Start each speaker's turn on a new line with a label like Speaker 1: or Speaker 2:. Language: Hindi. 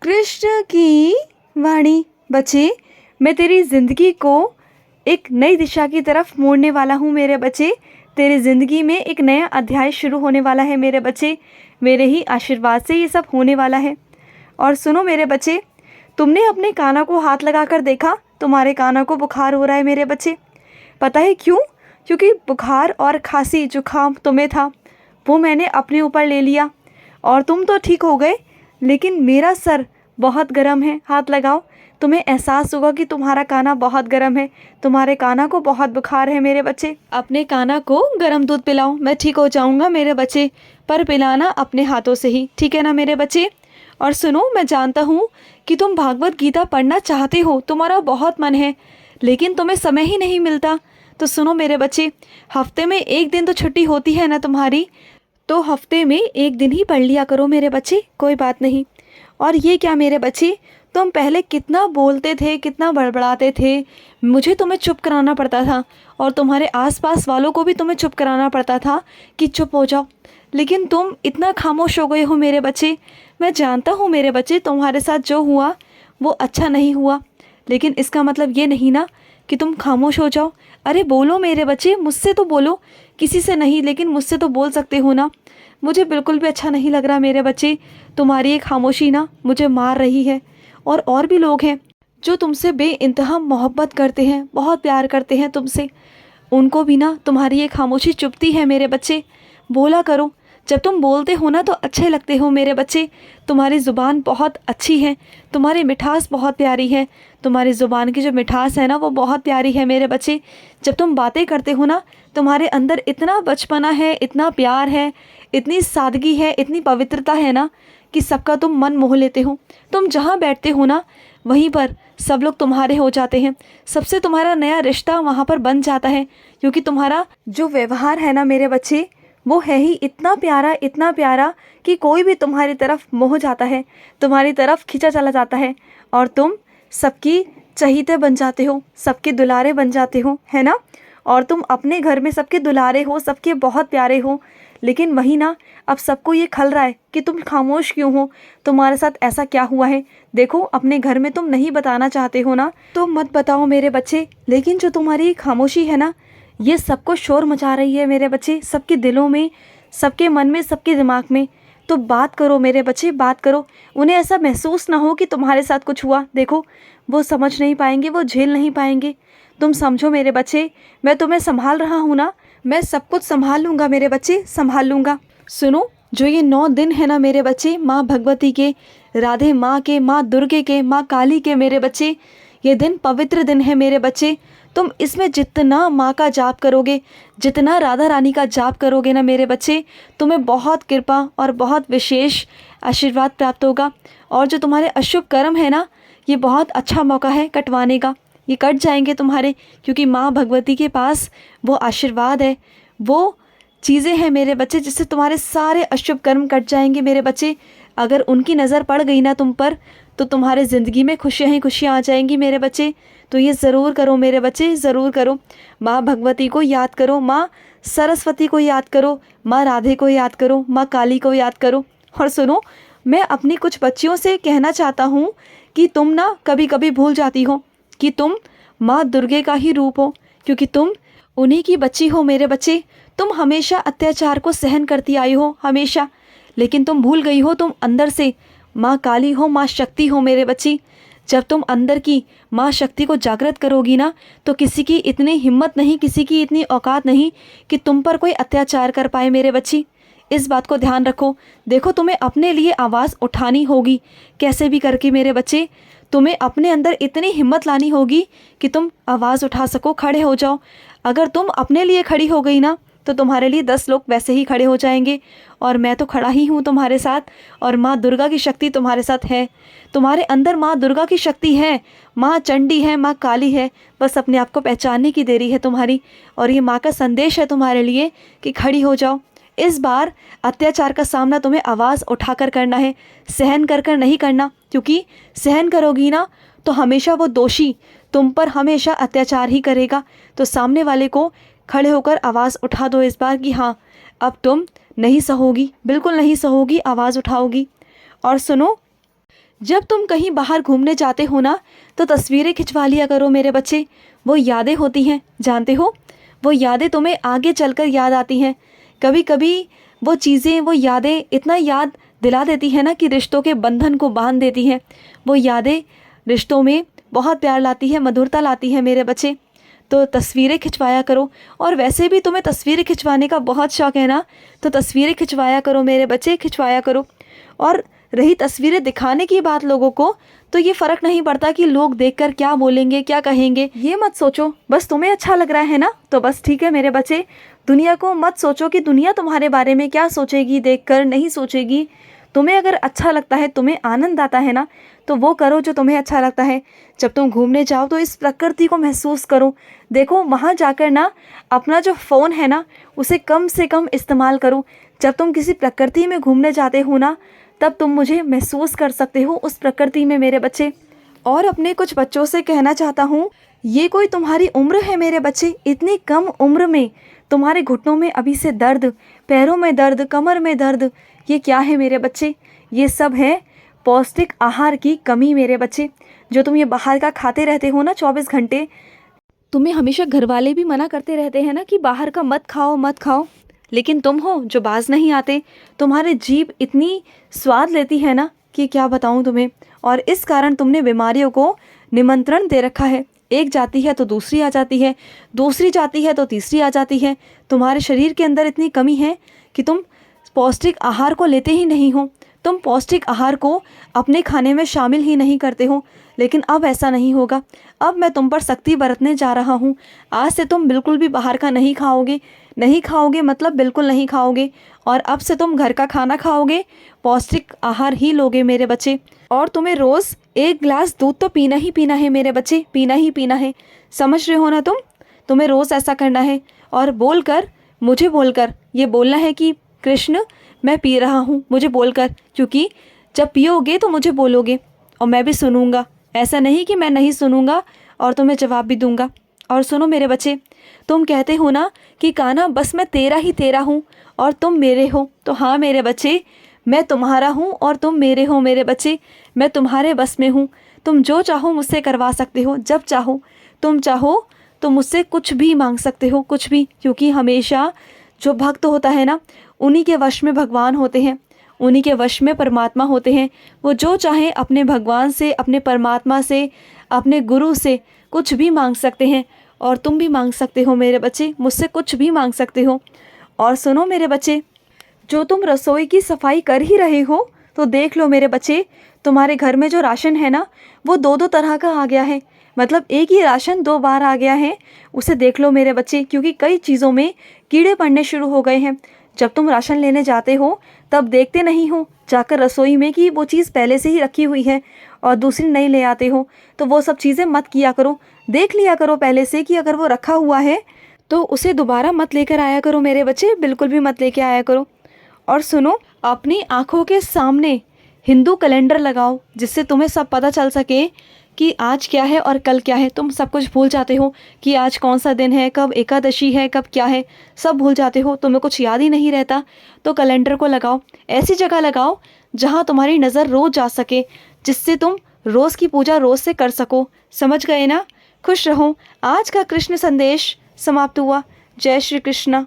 Speaker 1: कृष्ण की वाणी। बच्चे, मैं तेरी ज़िंदगी को एक नई दिशा की तरफ मोड़ने वाला हूँ मेरे बच्चे। तेरी ज़िंदगी में एक नया अध्याय शुरू होने वाला है मेरे बच्चे। मेरे ही आशीर्वाद से ये सब होने वाला है। और सुनो मेरे बच्चे, तुमने अपने कानों को हाथ लगाकर देखा, तुम्हारे कानों को बुखार हो रहा है मेरे बच्चे। पता है क्यों? क्योंकि बुखार और खांसी जुकाम तुम्हें था, वो मैंने अपने ऊपर ले लिया और तुम तो ठीक हो गए। लेकिन मेरा सर बहुत गर्म है, हाथ लगाओ, तुम्हें एहसास होगा कि तुम्हारा काना बहुत गर्म है, तुम्हारे काना को बहुत बुखार है मेरे बच्चे। अपने काना को गर्म दूध पिलाओ, मैं ठीक हो जाऊंगा मेरे बच्चे, पर पिलाना अपने हाथों से ही, ठीक है ना मेरे बच्चे। और सुनो, मैं जानता हूँ कि तुम भागवत गीता पढ़ना चाहते हो, तुम्हारा बहुत मन है, लेकिन तुम्हें समय ही नहीं मिलता। तो सुनो मेरे बच्चे, हफ्ते में एक दिन तो छुट्टी होती है ना तुम्हारी, तो हफ्ते में एक दिन ही पढ़ लिया करो मेरे बच्चे, कोई बात नहीं। और ये क्या मेरे बच्चे, तुम पहले कितना बोलते थे, कितना बड़बड़ाते थे, मुझे तुम्हें चुप कराना पड़ता था और तुम्हारे आसपास वालों को भी तुम्हें चुप कराना पड़ता था कि चुप हो जाओ, लेकिन तुम इतना खामोश हो गए हो मेरे बच्चे। मैं जानता हूँ मेरे बच्चे, तुम्हारे साथ जो हुआ वो अच्छा नहीं हुआ, लेकिन इसका मतलब ये नहीं ना कि तुम खामोश हो जाओ। अरे बोलो मेरे बच्चे, मुझसे तो बोलो, किसी से नहीं, लेकिन मुझसे तो बोल सकते हो ना। मुझे बिल्कुल भी अच्छा नहीं लग रहा मेरे बच्चे, तुम्हारी ये खामोशी ना मुझे मार रही है। और भी लोग हैं जो तुमसे बेइंतहा मोहब्बत करते हैं, बहुत प्यार करते हैं तुमसे, उनको भी ना तुम्हारी ये खामोशी चुभती है मेरे बच्चे। बोला करो, जब तुम बोलते हो ना तो अच्छे लगते हो मेरे बच्चे। तुम्हारी ज़ुबान बहुत अच्छी है, तुम्हारी मिठास बहुत प्यारी है, तुम्हारी ज़ुबान की जो मिठास है ना वो बहुत प्यारी है मेरे बच्चे। जब तुम बातें करते हो ना, तुम्हारे अंदर इतना बचपना है, इतना प्यार है, इतनी सादगी है, इतनी पवित्रता है ना कि सबका तुम मन मोह लेते हो। तुम जहाँ बैठते हो ना वहीं पर सब लोग तुम्हारे हो जाते हैं, सबसे तुम्हारा नया रिश्ता वहाँ पर बन जाता है, क्योंकि तुम्हारा जो व्यवहार है ना मेरे बच्चे, वो है ही इतना प्यारा कि कोई भी तुम्हारी तरफ मोह जाता है, तुम्हारी तरफ खिंचा चला जाता है और तुम सबकी चहीते बन जाते हो, सबके दुलारे बन जाते हो, है ना। और तुम अपने घर में सबके दुलारे हो, सबके बहुत प्यारे हो, लेकिन वही ना अब सबको ये खल रहा है कि तुम खामोश क्यों हो, तुम्हारे साथ ऐसा क्या हुआ है। देखो, अपने घर में तुम नहीं बताना चाहते हो ना, तो मत बताओ मेरे बच्चे, लेकिन जो तुम्हारी खामोशी है ना, ये सबको शोर मचा रही है मेरे बच्चे, सबके दिलों में, सबके मन में, सबके दिमाग में। तो बात करो मेरे बच्चे, बात करो, उन्हें ऐसा महसूस ना हो कि तुम्हारे साथ कुछ हुआ। देखो, वो समझ नहीं पाएंगे, वो झेल नहीं पाएंगे। तुम समझो मेरे बच्चे, मैं तुम्हें संभाल रहा हूँ ना, मैं सब कुछ संभाल लूँगा मेरे बच्चे, संभाल लूँगा। सुनो, जो ये 9 दिन है ना मेरे बच्चे, माँ भगवती के, राधे माँ के, माँ दुर्गे के, माँ काली के मेरे बच्चे, ये दिन पवित्र दिन है मेरे बच्चे। तुम इसमें जितना माँ का जाप करोगे, जितना राधा रानी का जाप करोगे ना मेरे बच्चे, तुम्हें बहुत कृपा और बहुत विशेष आशीर्वाद प्राप्त होगा। और जो तुम्हारे अशुभ कर्म है ना, ये बहुत अच्छा मौका है कटवाने का, ये कट जाएंगे तुम्हारे, क्योंकि माँ भगवती के पास वो आशीर्वाद है, वो चीज़ें हैं मेरे बच्चे, जिससे तुम्हारे सारे अशुभ कर्म कट जाएंगे मेरे बच्चे। अगर उनकी नज़र पड़ गई ना तुम पर, तो तुम्हारे ज़िंदगी में खुशियाँ ही खुशियाँ आ जाएंगी मेरे बच्चे। तो ये ज़रूर करो मेरे बच्चे, ज़रूर करो। माँ भगवती को याद करो, माँ सरस्वती को याद करो, माँ राधे को याद करो, माँ काली को याद करो। और सुनो, मैं अपनी कुछ बच्चियों से कहना चाहता हूँ कि तुम ना कभी कभी भूल जाती हो कि तुम माँ दुर्गे का ही रूप हो, क्योंकि तुम उन्हीं की बच्ची हो मेरे बच्चे। तुम हमेशा अत्याचार को सहन करती आई हो, हमेशा, लेकिन तुम भूल गई हो तुम अंदर से माँ काली हो, माँ शक्ति हो मेरे बच्ची। जब तुम अंदर की माँ शक्ति को जागृत करोगी ना, तो किसी की इतनी हिम्मत नहीं, किसी की इतनी औकात नहीं कि तुम पर कोई अत्याचार कर पाए मेरे बच्ची। इस बात को ध्यान रखो। देखो, तुम्हें अपने लिए आवाज़ उठानी होगी, कैसे भी करके मेरे बच्चे। तुम्हें अपने अंदर इतनी हिम्मत लानी होगी कि तुम आवाज़ उठा सको, खड़े हो जाओ। अगर तुम अपने लिए खड़ी हो गई ना, तो तुम्हारे लिए 10 लोग वैसे ही खड़े हो जाएंगे। और मैं तो खड़ा ही हूँ तुम्हारे साथ, और माँ दुर्गा की शक्ति तुम्हारे साथ है। तुम्हारे अंदर माँ दुर्गा की शक्ति है, माँ चंडी है, माँ काली है, बस अपने आप को पहचानने की देरी है तुम्हारी। और ये माँ का संदेश है तुम्हारे लिए कि खड़ी हो जाओ। इस बार अत्याचार का सामना तुम्हें आवाज़ उठाकर करना है, सहन कर कर नहीं करना, क्योंकि सहन करोगी ना तो हमेशा वो दोषी तुम पर हमेशा अत्याचार ही करेगा। तो सामने वाले को खड़े होकर आवाज़ उठा दो इस बार कि हाँ, अब तुम नहीं सहोगी, बिल्कुल नहीं सहोगी, आवाज़ उठाओगी। और सुनो, जब तुम कहीं बाहर घूमने जाते हो ना तो तस्वीरें खिंचवा लिया करो मेरे बच्चे। वो यादें होती हैं, जानते हो, वो यादें तुम्हें आगे चलकर याद आती हैं। कभी कभी वो चीज़ें, वो यादें इतना याद दिला देती हैं ना कि रिश्तों के बंधन को बांध देती हैं। वो यादें रिश्तों में बहुत प्यार लाती है, मधुरता लाती है मेरे बच्चे। तो तस्वीरें खिंचवाया करो। और वैसे भी तुम्हें तस्वीरें खिंचवाने का बहुत शौक़ है ना, तो तस्वीरें खिंचवाया करो मेरे बच्चे, खिंचवाया करो। और रही तस्वीरें दिखाने की बात लोगों को, तो ये फ़र्क नहीं पड़ता कि लोग देखकर क्या बोलेंगे, क्या कहेंगे, ये मत सोचो। बस तुम्हें अच्छा लग रहा है ना, तो बस ठीक है मेरे बच्चे। दुनिया को मत सोचो कि दुनिया तुम्हारे बारे में क्या सोचेगी, देखकर नहीं सोचेगी। तुम्हें अगर अच्छा लगता है, तुम्हें आनंद आता है ना, तो वो करो जो तुम्हें अच्छा लगता है। जब तुम घूमने जाओ तो इस प्रकृति को महसूस करो। देखो, वहाँ जाकर ना अपना जो फ़ोन है ना, उसे कम से कम इस्तेमाल करो। जब तुम किसी प्रकृति में घूमने जाते हो ना, तब तुम मुझे महसूस कर सकते हो उस प्रकृति में मेरे बच्चे। और अपने कुछ बच्चों से कहना चाहता हूँ, ये कोई तुम्हारी उम्र है मेरे बच्चे, इतनी कम उम्र में तुम्हारे घुटनों में अभी से दर्द, पैरों में दर्द, कमर में दर्द, ये क्या है मेरे बच्चे? ये सब है पौष्टिक आहार की कमी मेरे बच्चे। जो तुम ये बाहर का खाते रहते हो ना 24 घंटे, तुम्हें हमेशा घर वाले भी मना करते रहते हैं ना कि बाहर का मत खाओ, मत खाओ, लेकिन तुम हो जो बाज नहीं आते। तुम्हारी जीभ इतनी स्वाद लेती है ना कि क्या बताऊं तुम्हें। और इस कारण तुमने बीमारियों को निमंत्रण दे रखा है। एक जाती है तो दूसरी आ जाती है, दूसरी जाती है तो तीसरी आ जाती है। तुम्हारे शरीर के अंदर इतनी कमी है कि तुम पौष्टिक आहार को लेते ही नहीं हो। तुम पौष्टिक आहार को अपने खाने में शामिल ही नहीं करते हो। लेकिन अब ऐसा नहीं होगा। अब मैं तुम पर सख्ती बरतने जा रहा हूँ। आज से तुम बिल्कुल भी बाहर का नहीं खाओगे। नहीं खाओगे मतलब बिल्कुल नहीं खाओगे। और अब से तुम घर का खाना खाओगे, पौष्टिक आहार ही लोगे मेरे बच्चे। और तुम्हें रोज़ 1 गिलास दूध तो पीना ही पीना है मेरे बच्चे, पीना ही पीना है। समझ रहे हो ना तुम? तुम्हें रोज़ ऐसा करना है। और बोलकर, मुझे बोलकर ये बोलना है कि कृष्ण मैं पी रहा हूँ, मुझे बोलकर। क्योंकि जब पियोगे तो मुझे बोलोगे और मैं भी सुनूंगा। ऐसा नहीं कि मैं नहीं सुनूंगा और तुम्हें जवाब भी दूंगा। और सुनो मेरे बच्चे, तुम कहते हो ना कि कान्हा बस मैं तेरा ही तेरा हूँ और तुम मेरे हो। तो हाँ मेरे बच्चे, मैं तुम्हारा हूँ और तुम मेरे हो मेरे बच्चे। मैं तुम्हारे बस में हूँ। तुम जो चाहो मुझसे करवा सकते हो, जब चाहो। तुम चाहो तो मुझसे कुछ भी मांग सकते हो, कुछ भी। क्योंकि हमेशा जो भक्त होता है ना, उन्हीं के वश में भगवान होते हैं, उन्हीं के वश में परमात्मा होते हैं। वो जो चाहे अपने भगवान से, अपने परमात्मा से, अपने गुरु से कुछ भी मांग सकते हैं। और तुम भी मांग सकते हो मेरे बच्चे, मुझसे कुछ भी मांग सकते हो। और सुनो मेरे बच्चे, जो तुम रसोई की सफाई कर ही रहे हो, तो देख लो मेरे बच्चे, तुम्हारे घर में जो राशन है ना, वो 2-2 तरह का आ गया है। मतलब एक ही राशन 2 बार आ गया है। उसे देख लो मेरे बच्चे, क्योंकि कई चीज़ों में कीड़े पड़ने शुरू हो गए हैं। जब तुम राशन लेने जाते हो तब देखते नहीं हो जाकर रसोई में कि वो चीज़ पहले से ही रखी हुई है और दूसरी नहीं ले आते हो। तो वो सब चीज़ें मत किया करो। देख लिया करो पहले से कि अगर वो रखा हुआ है तो उसे दोबारा मत लेकर आया करो मेरे बच्चे, बिल्कुल भी मत लेके आया करो। और सुनो, अपनी आँखों के सामने हिंदू कैलेंडर लगाओ, जिससे तुम्हें सब पता चल सके कि आज क्या है और कल क्या है। तुम सब कुछ भूल जाते हो कि आज कौन सा दिन है, कब एकादशी है, कब क्या है, सब भूल जाते हो। तुम्हें कुछ याद ही नहीं रहता। तो कैलेंडर को लगाओ, ऐसी जगह लगाओ जहाँ तुम्हारी नज़र रोज़ जा सके, जिससे तुम रोज़ की पूजा रोज़ से कर सको। समझ गए ना? खुश रहो। आज का कृष्ण संदेश समाप्त हुआ। जय श्री कृष्ण।